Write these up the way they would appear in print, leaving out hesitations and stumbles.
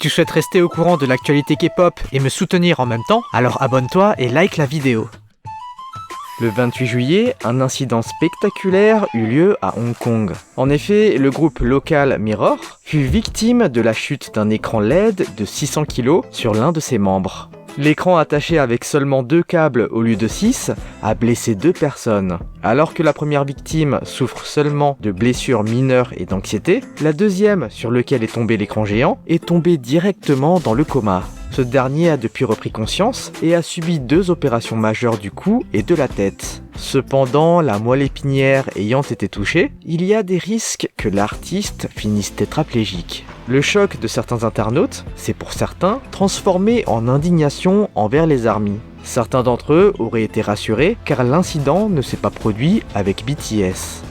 Tu souhaites rester au courant de l'actualité K-pop et me soutenir en même temps? Alors abonne-toi et like la vidéo. Le 28 juillet, un incident spectaculaire eut lieu à Hong Kong. En effet, le groupe local Mirror fut victime de la chute d'un écran LED de 600 kg sur l'un de ses membres. L'écran attaché avec seulement 2 câbles au lieu de 6 a blessé 2 personnes. Alors que la première victime souffre seulement de blessures mineures et d'anxiété, la deuxième, sur lequel est tombé l'écran géant, est tombée directement dans le coma. Ce dernier a depuis repris conscience et a subi 2 opérations majeures du cou et de la tête. Cependant, la moelle épinière ayant été touchée, il y a des risques que l'artiste finisse tétraplégique. Le choc de certains internautes s'est pour certains transformé en indignation envers les ARMY. Certains d'entre eux auraient été rassurés car l'incident ne s'est pas produit avec BTS.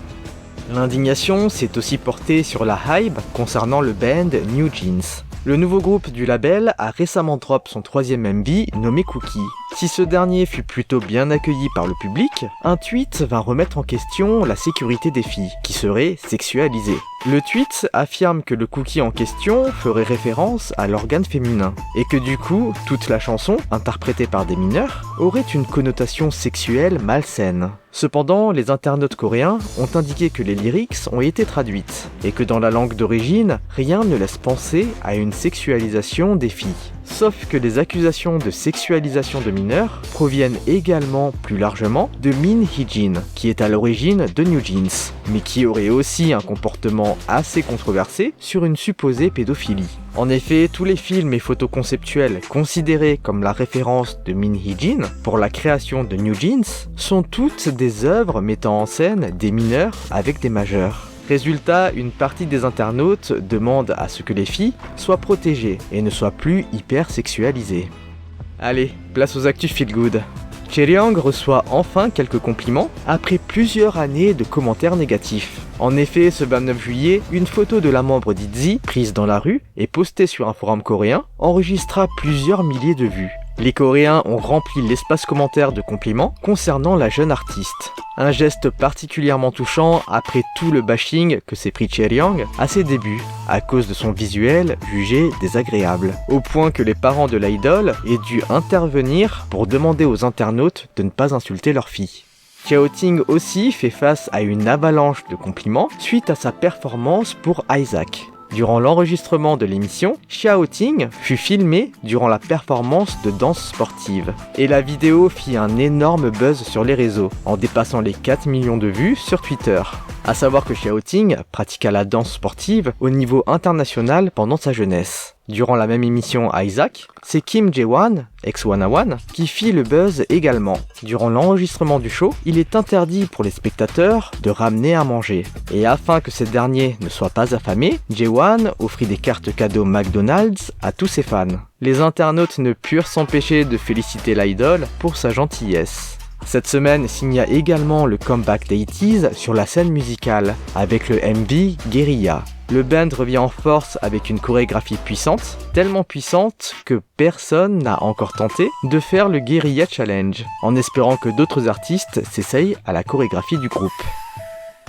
L'indignation s'est aussi portée sur la hype concernant le band New Jeans. Le nouveau groupe du label a récemment drop son 3e MV nommé Cookie. Si ce dernier fut plutôt bien accueilli par le public, un tweet vint remettre en question la sécurité des filles, qui seraient sexualisées. Le tweet affirme que le cookie en question ferait référence à l'organe féminin, et que du coup, toute la chanson, interprétée par des mineurs, aurait une connotation sexuelle malsaine. Cependant, les internautes coréens ont indiqué que les lyrics ont été traduites, et que dans la langue d'origine, rien ne laisse penser à une sexualisation des filles. Sauf que les accusations de sexualisation de mineurs proviennent également plus largement de Min Hee-jin, qui est à l'origine de New Jeans, mais qui aurait aussi un comportement assez controversé sur une supposée pédophilie. En effet, tous les films et photos conceptuels considérés comme la référence de Min Hee-jin pour la création de New Jeans sont toutes des œuvres mettant en scène des mineurs avec des majeurs. Résultat, une partie des internautes demande à ce que les filles soient protégées et ne soient plus hyper sexualisées. Allez, place aux actus feel good. Chaeryeong reçoit enfin quelques compliments après plusieurs années de commentaires négatifs. En effet, ce 29 juillet, une photo de la membre d'ITZY, prise dans la rue et postée sur un forum coréen, enregistra plusieurs milliers de vues. Les Coréens ont rempli l'espace commentaire de compliments concernant la jeune artiste. Un geste particulièrement touchant après tout le bashing que s'est pris Chaeryeong à ses débuts, à cause de son visuel jugé désagréable, au point que les parents de l'idole aient dû intervenir pour demander aux internautes de ne pas insulter leur fille. Xiaoting aussi fait face à une avalanche de compliments suite à sa performance pour Isaac. Durant l'enregistrement de l'émission, Xiaoting fut filmé durant la performance de danse sportive. Et la vidéo fit un énorme buzz sur les réseaux, en dépassant les 4 millions de vues sur Twitter. A savoir que Xiaoting pratiqua la danse sportive au niveau international pendant sa jeunesse. Durant la même émission Isaac, c'est Kim Jae-won, ex-101, qui fit le buzz également. Durant l'enregistrement du show, il est interdit pour les spectateurs de ramener à manger. Et afin que ces derniers ne soient pas affamés, Jae-won offrit des cartes cadeaux McDonald's à tous ses fans. Les internautes ne purent s'empêcher de féliciter l'idole pour sa gentillesse. Cette semaine signa également le comeback des 80s sur la scène musicale, avec le MV Guerilla. Le band revient en force avec une chorégraphie puissante, tellement puissante que personne n'a encore tenté de faire le Guerilla Challenge, en espérant que d'autres artistes s'essayent à la chorégraphie du groupe.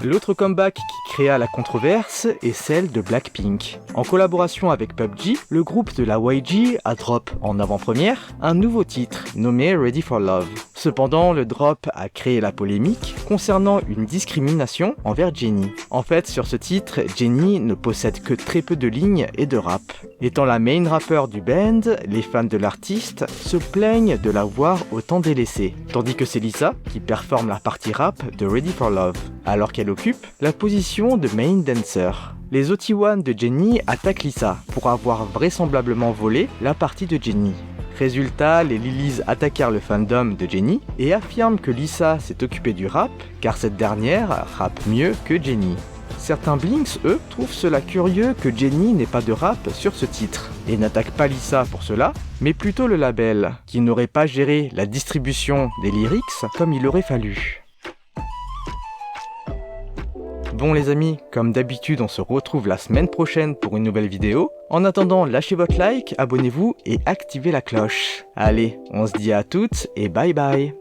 L'autre comeback qui créa la controverse est celle de Blackpink. En collaboration avec PUBG, le groupe de la YG a drop en avant-première un nouveau titre nommé Ready for Love. Cependant, le drop a créé la polémique concernant une discrimination envers Jennie. En fait, sur ce titre, Jennie ne possède que très peu de lignes et de rap. Étant la main rapper du band, les fans de l'artiste se plaignent de la voir autant délaissée, tandis que c'est Lisa qui performe la partie rap de Ready for Love, alors qu'elle occupe la position de main dancer. Les OT1 de Jennie attaquent Lisa pour avoir vraisemblablement volé la partie de Jennie. Résultat, les Lilies attaquèrent le fandom de Jennie et affirment que Lisa s'est occupée du rap car cette dernière rappe mieux que Jennie. Certains Blinks, eux, trouvent cela curieux que Jennie n'ait pas de rap sur ce titre et n'attaquent pas Lisa pour cela, mais plutôt le label, qui n'aurait pas géré la distribution des lyrics comme il aurait fallu. Bon les amis, comme d'habitude on se retrouve la semaine prochaine pour une nouvelle vidéo. En attendant, lâchez votre like, abonnez-vous et activez la cloche. Allez, on se dit à toutes et bye bye.